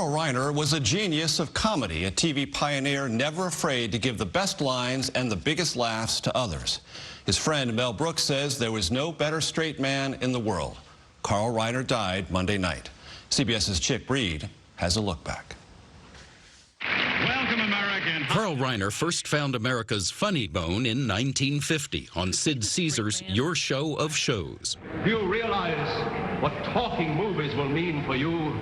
Carl Reiner was a genius of comedy, a TV pioneer never afraid to give the best lines and the biggest laughs to others. His friend Mel Brooks says there was no better straight man in the world. Carl Reiner died Monday night. CBS's Chip Reed has a look back. Welcome, American. Carl Reiner first found America's funny bone in 1950 on Sid Caesar's Your Show of Shows. Do you realize what talking movies will mean for you?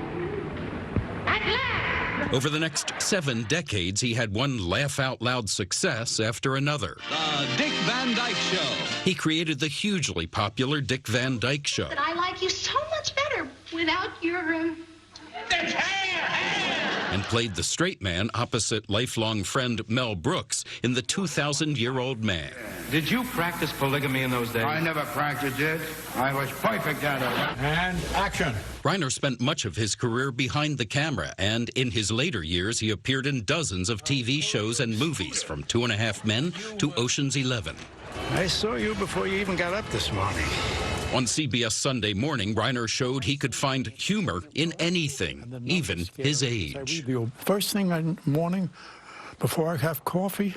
At last! Over the next 7 decades, he had one laugh-out-loud success after another. The Dick Van Dyke Show. He created the hugely popular Dick Van Dyke Show. But I like you so much better without your, And played the straight man opposite lifelong friend Mel Brooks in The 2,000-Year-Old Man. Did you practice polygamy in those days? I never practiced it. I was perfect at it. And action. Reiner spent much of his career behind the camera, and in his later years, he appeared in dozens of TV shows and movies, from 2.5 Men to Ocean's 11. I saw you before you even got up this morning. On CBS Sunday Morning, Reiner showed he could find humor in anything, even his age. First thing in the morning, before I have coffee,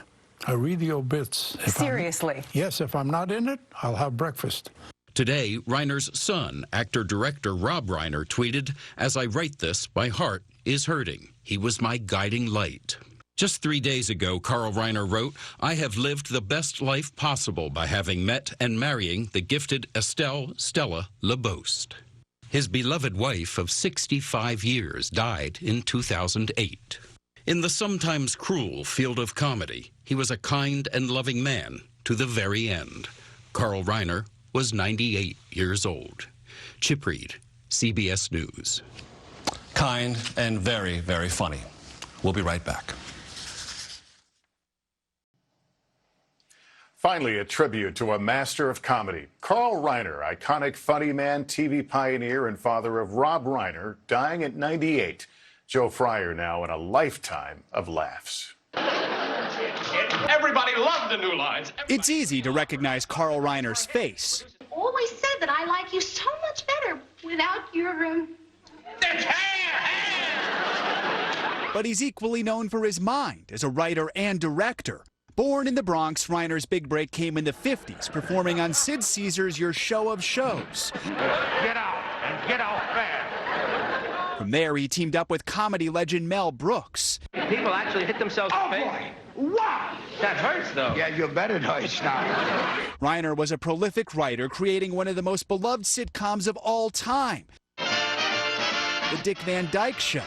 I read the obits. Seriously? Yes, if I'm not in it, I'll have breakfast. Today, Reiner's son, actor-director Rob Reiner, tweeted, "As I write this, my heart is hurting. He was my guiding light." Just 3 days ago, Carl Reiner wrote, "I have lived the best life possible by having met and marrying the gifted Stella LeBost." His beloved wife of 65 years died in 2008. In the sometimes cruel field of comedy, he was a kind and loving man to the very end. Carl Reiner was 98 years old. Chip Reed, CBS News. Kind and very, very funny. We'll be right back. Finally, a tribute to a master of comedy. Carl Reiner, iconic funny man, TV pioneer, and father of Rob Reiner, dying at 98. Joe Fryer now in a lifetime of laughs. Everybody loved the new lines. It's easy to recognize Carl Reiner's face. always said that I like you so much better without your, But he's equally known for his mind as a writer and director. Born in the Bronx, Reiner's big break came in the 50s, performing on Sid Caesar's Your Show of Shows. Get out, and get out fast. From there, he teamed up with comedy legend Mel Brooks. People actually hit themselves in the face. Wow! That hurts, though. Yeah, you bet it hurts now. Reiner was a prolific writer, creating one of the most beloved sitcoms of all time, The Dick Van Dyke Show.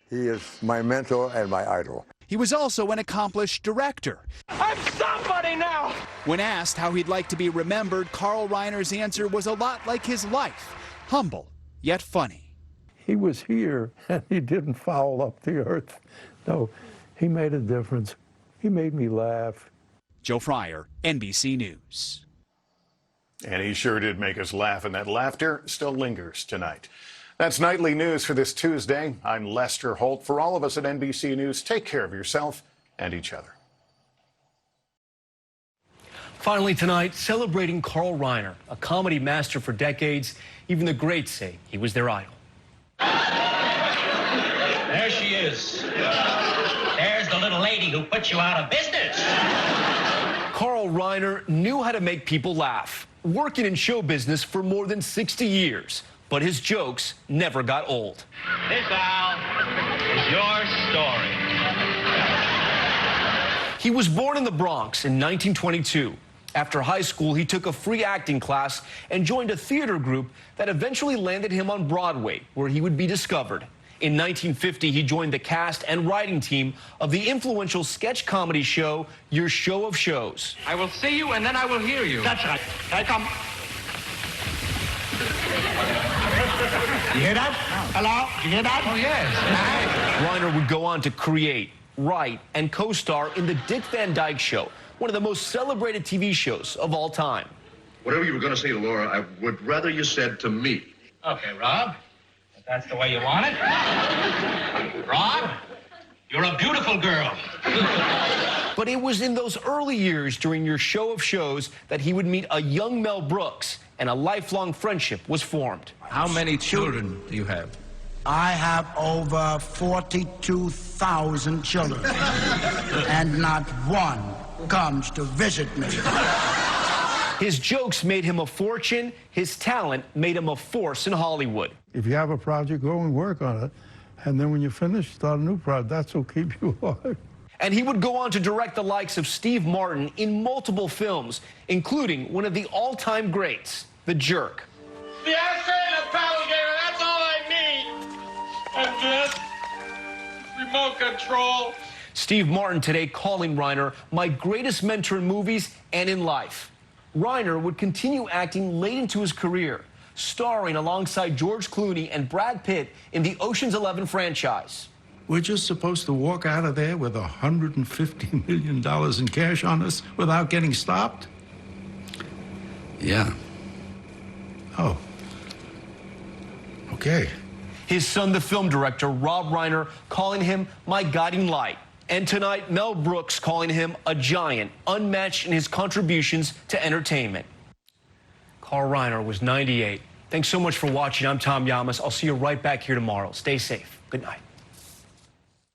He is my mentor and my idol. He was also an accomplished director. I'm somebody now! When asked how he'd like to be remembered, Carl Reiner's answer was a lot like his life, humble yet funny. He was here and he didn't foul up the earth. No, he made a difference. He made me laugh. Joe Fryer, NBC News. And he sure did make us laugh, and that laughter still lingers tonight. That's Nightly News for this Tuesday. I'm Lester Holt. For all of us at NBC News, take care of yourself and each other. Finally tonight, celebrating Carl Reiner, a comedy master for decades. Even the greats say he was their idol. There she is. There's the little lady who put you out of business. Carl Reiner knew how to make people laugh, working in show business for more than 60 years. But his jokes never got old. This, Al, is your story. He was born in the Bronx in 1922. After high school, he took a free acting class and joined a theater group that eventually landed him on Broadway, where he would be discovered. In 1950, he joined the cast and writing team of the influential sketch comedy show, Your Show of Shows. I will see you, and then I will hear you. That's right. I come. You hear that? Hello? You hear that? Oh, yes. Reiner would go on to create, write, and co-star in The Dick Van Dyke Show, one of the most celebrated TV shows of all time. Whatever you were going to say to Laura, I would rather you said to me. Okay, Rob. If that's the way you want it. Rob, you're a beautiful girl. But it was in those early years during Your Show of Shows that he would meet a young Mel Brooks, and a lifelong friendship was formed. How many children do you have? I have over 42,000 children, and not one comes to visit me. His jokes made him a fortune. His talent made him a force in Hollywood. If you have a project, go and work on it. And then when you finish, start a new project. That's what keeps you alive. And he would go on to direct the likes of Steve Martin in multiple films, including one of the all-time greats, The Jerk. The ashtray and the paddle gator, that's all I need. And this remote control. Steve Martin today calling Reiner my greatest mentor in movies and in life. Reiner would continue acting late into his career, starring alongside George Clooney and Brad Pitt in the Ocean's 11 franchise. We're just supposed to walk out of there with $150 million in cash on us without getting stopped? Yeah. Oh. Okay. His son, the film director, Rob Reiner, calling him my guiding light. And tonight, Mel Brooks calling him a giant, unmatched in his contributions to entertainment. Carl Reiner was 98. Thanks so much for watching. I'm Tom Yamas. I'll see you right back here tomorrow. Stay safe. Good night.